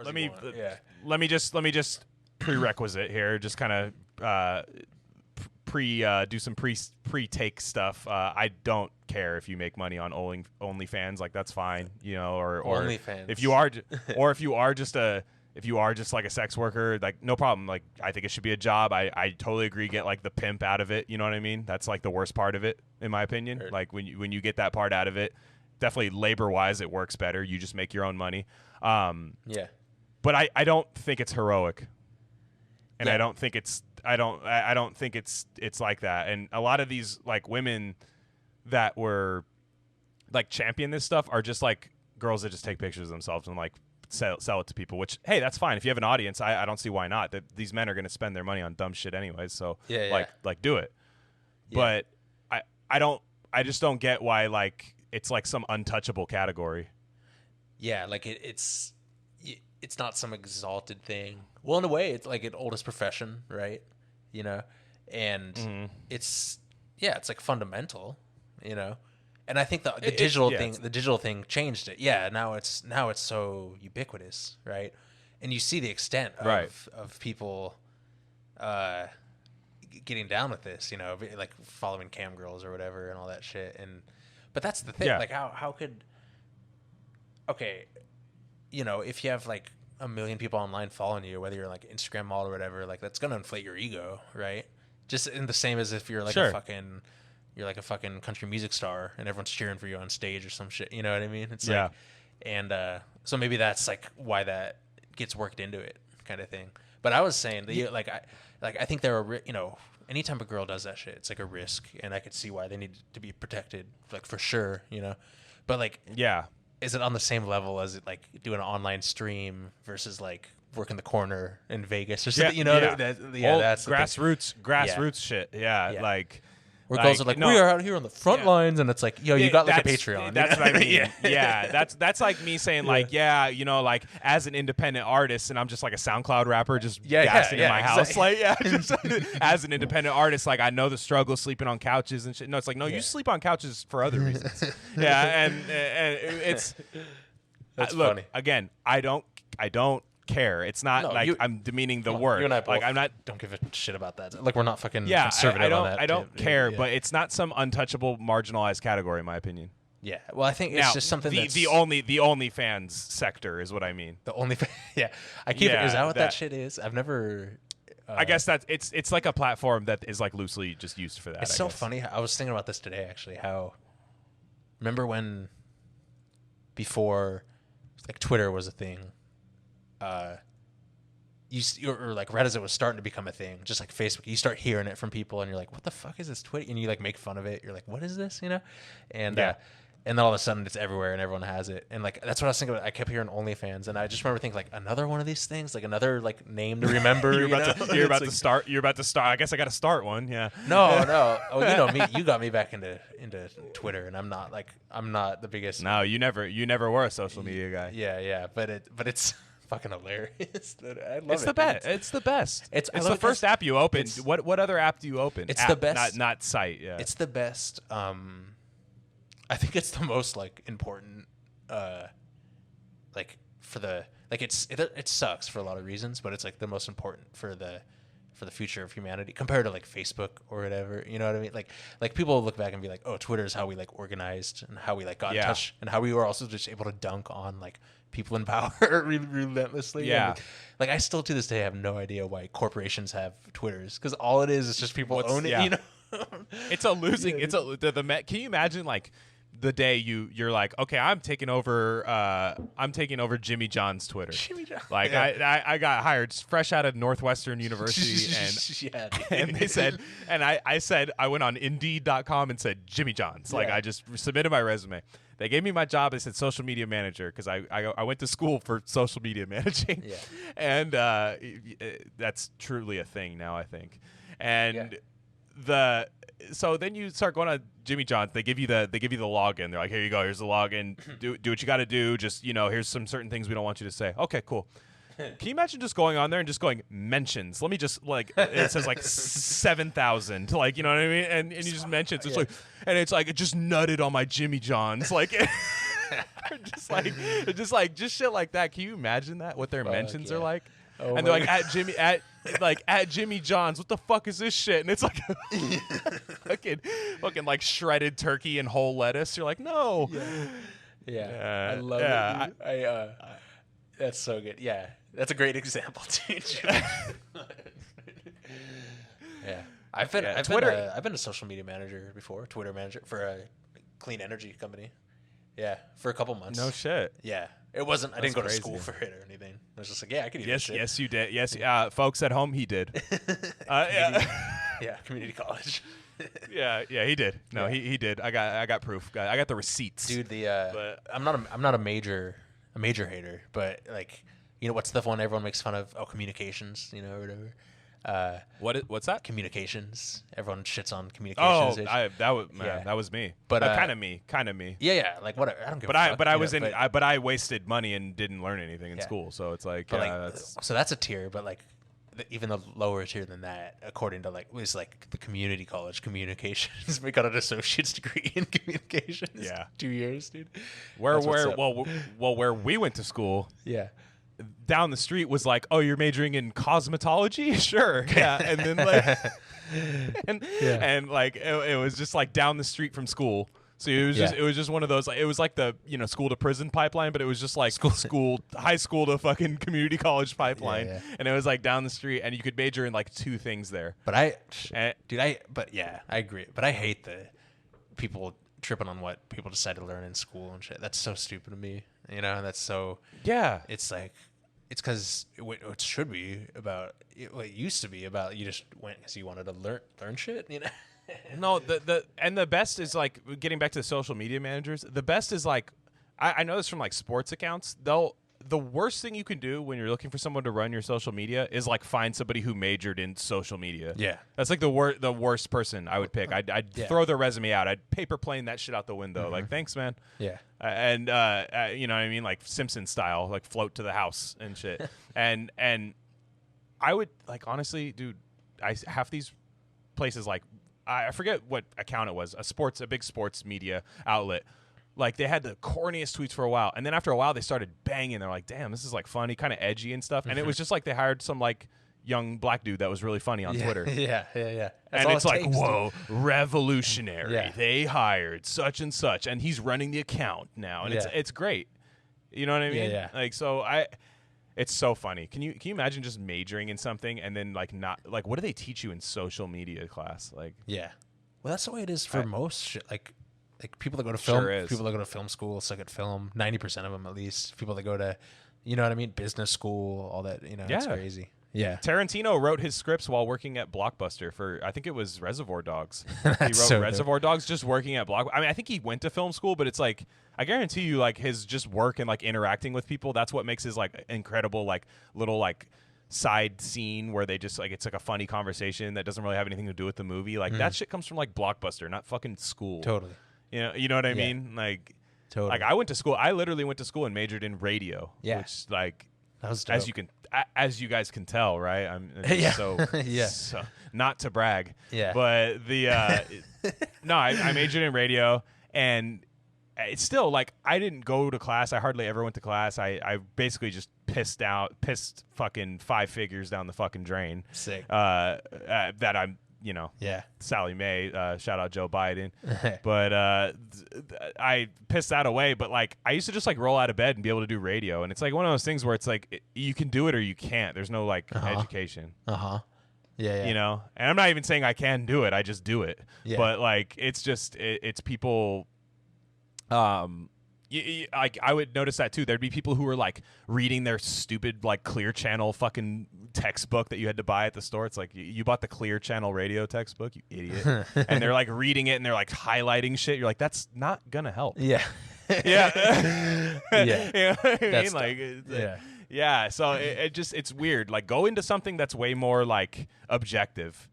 as let you me want. Yeah. let me just prerequisite here, just kind of do some pre-take stuff. I don't care if you make money on OnlyFans, like that's fine, or OnlyFans. if you are just like a sex worker, like no problem. Like I think it should be a job. I totally agree. Get like the pimp out of it. You know what I mean? That's like the worst part of it, in my opinion. Right. Like when you get that part out of it, definitely labor wise, it works better. You just make your own money. Yeah. But I don't think it's heroic, and Yeah. I don't think it's like that. And a lot of these like women that were like champion this stuff are just like girls that just take pictures of themselves and like sell it to people, which, hey, that's fine. If you have an audience, I don't see why not. These men are going to spend their money on dumb shit anyways, so like do it. Yeah. But I just don't get why like it's like some untouchable category. Yeah, like it's not some exalted thing. Well, in a way, it's like an oldest profession, right? And it's like fundamental, And I think the digital thing changed it. Yeah, now it's so ubiquitous, right? And you see the extent of people getting down with this, like following cam girls or whatever and all that shit. But that's the thing, like how could if you have like 1 million people online following you, whether you're like Instagram model or whatever, like that's gonna inflate your ego, right? Just in the same as if you're like a fucking country music star and everyone's cheering for you on stage or some shit. You know what I mean? It's like, and so maybe that's like why that gets worked into it, kind of thing. But I was saying that I think there are anytime a girl does that shit, it's like a risk, and I could see why they need to be protected, like for sure, But like is it on the same level as it like doing an online stream versus like working the corner in Vegas or something? That's grassroots shit. Yeah, like where girls are like, we are out here on the front lines, and it's like, yo, you got like a Patreon. That's what I mean. That's like me saying like, like as an independent artist, and I'm just like a SoundCloud rapper, just gassing in my house, like just, as an independent artist, like I know the struggle sleeping on couches and shit. No, it's like you sleep on couches for other reasons. and it's that's look, funny. Again, I don't care. It's not I'm demeaning the work. You and I both like don't give a shit about that. Like we're not fucking conservative on that. I don't care, but it's not some untouchable, marginalized category, in my opinion. Yeah. Well, I think it's just something that's the OnlyFans sector is what I mean. The OnlyFans. Yeah. I keep it. Is that what that shit is? I've never. I guess that it's like a platform that is like loosely just used for that. It's so funny. I was thinking about this today actually. How remember when before like Twitter was a thing. Or like right as it was starting to become a thing, just like Facebook, you start hearing it from people, and you're like, "What the fuck is this Twitter?" And you like make fun of it. You're like, "What is this?" And then all of a sudden it's everywhere and everyone has it. And like that's what I was thinking about. I kept hearing OnlyFans, and I just remember thinking like another one of these things, like another like name to remember. You're about to start. I guess I got to start one. Yeah. No. Oh, me. You got me back into Twitter, and I'm not the biggest. No, you never were a social media guy. Yeah. But it's fucking hilarious. I love it's it. The best. It's the best. It's the first app you open. What other app do you open? It's the best. Not site. Yeah. It's the best. I think it's the most like important. Like for the like it sucks for a lot of reasons, but it's like the most important for the future of humanity compared to like Facebook or whatever. You know what I mean? Like people look back and be like, oh, Twitter is how we like organized and how we like got in touch and how we were also just able to dunk on like people in power relentlessly. Yeah. And, like I still to this day have no idea why corporations have Twitters, because all it is just people own it. Yeah. It's a losing. It's can you imagine like the day you're like, okay, I'm taking over Jimmy John's Twitter. Jimmy John. Like I got hired fresh out of Northwestern University and they said, and I said, I went on Indeed.com and said Jimmy John's. Like I just submitted my resume. They gave me my job. They said social media manager because I went to school for social media managing. Yeah. And that's truly a thing now, I think. And so then you start going on Jimmy John's. They give you the login. They're like, here you go. Here's the login. Do what you got to do. Just here's some certain things we don't want you to say. Okay, cool. Can you imagine just going on there and just going mentions? Let me just like it says like 7,000. Like you know what I mean? And you just mentions. It's like and it's like it just nutted on my Jimmy John's. Like just shit like that. Can you imagine that? What their mentions are like? Oh, and they're like at Jimmy John's. What the fuck is this shit? And it's like fucking like shredded turkey and whole lettuce. You're like, no. Yeah. I love it. Dude. That's so good. Yeah, that's a great example, dude. Yeah, I've been a social media manager before, Twitter manager for a clean energy company. Yeah, for a couple months. No shit. Yeah, it wasn't. I didn't go to school for it or anything. I was just like, yeah, I could do this shit. Yes, you did. Yes, folks at home, he did. Yeah, community college. yeah, he did. No, he did. I got proof. I got the receipts. Dude, I'm not a major hater, but like, you know, what's the one everyone makes fun of? Oh, communications, you know, or whatever. What's that? Communications. Everyone shits on communications. Oh, that was me. But kind of me. Yeah. Like whatever. I don't give. But I wasted money and didn't learn anything in school. So it's like, so that's a tier. But like, even the lower tier than that, according to was like the community college communications. We got an associate's degree in communications. Yeah, 2 years, dude. Where we went to school. Yeah. Down the street was like, oh, you're majoring in cosmetology? Sure. Yeah. And then like and like it was just like down the street from school. So it was just one of those, like, it was like the, you know, school to prison pipeline, but it was just like high school to fucking community college pipeline. Yeah. And it was like down the street, and you could major in like 2 things there. But I agree. But I hate the people tripping on what people decide to learn in school and shit. That's so stupid to me. You know, that's so. Yeah. It's like, it's because it should be about, what it used to be about, you just went because you wanted to learn shit, you know? No, the best is like, getting back to the social media managers, the best is like, I know this from like sports accounts. The worst thing you can do when you're looking for someone to run your social media is like find somebody who majored in social media. Yeah. That's like the worst person I would pick. I'd throw their resume out. I'd paper plane that shit out the window. Like, thanks, man. Yeah. And you know what I mean? Like Simpson style, like float to the house and shit. and I would, like, honestly, dude, half these places, like, I forget what account it was, a big sports media outlet. Like, they had the corniest tweets for a while, and then after a while, they started banging. They're like, "Damn, this is like funny, kind of edgy and stuff." And it was just like they hired some like young black dude that was really funny on Twitter. Yeah. And it's like, whoa, revolutionary. Yeah. They hired such and such, and he's running the account now, and it's great. You know what I mean? Yeah. Like, so it's so funny. Can you imagine just majoring in something and then like not like, what do they teach you in social media class? Like, yeah, well, that's the way it is for most shit. Like people that go to film, sure people that go to film school suck at film. 90% of them, at least. People that go to, you know what I mean, business school, all that. You know, it's crazy. Yeah. Tarantino wrote his scripts while working at Blockbuster for, I think it was Reservoir Dogs. He wrote Reservoir Dogs just working at Blockbuster. I mean, I think he went to film school, but it's like, I guarantee you, like, his just work and like interacting with people, that's what makes his like incredible like little like side scene where they just like, it's like a funny conversation that doesn't really have anything to do with the movie. Like that shit comes from like Blockbuster, not fucking school. Totally. You know what I mean? Like, totally. Like I literally went to school and majored in radio. Yeah. Which, like, that was dope. as you guys can tell, right? I'm so not to brag. Yeah. But no, I majored in radio, and it's still like, I didn't go to class. I hardly ever went to class. I basically just pissed fucking 5 figures down the fucking drain. Sick. That I'm, you know, Sally Mae, shout out Joe Biden. But I pissed that away. But like, I used to just like roll out of bed and be able to do radio. And it's like one of those things where it's like, you can do it or you can't. There's no like education. Yeah. You know, and I'm not even saying I can do it. I just do it. Yeah. But like, it's just, it's people, like, I would notice that too. There'd be people who were like reading their stupid like Clear Channel fucking textbook that you had to buy at the store. It's like, you bought the Clear Channel radio textbook, you idiot. And they're like reading it and they're like highlighting shit. You're like, that's not gonna help. Yeah. Yeah. Yeah. You know what I mean? Like, yeah. So it's weird. Like, go into something that's way more like objective.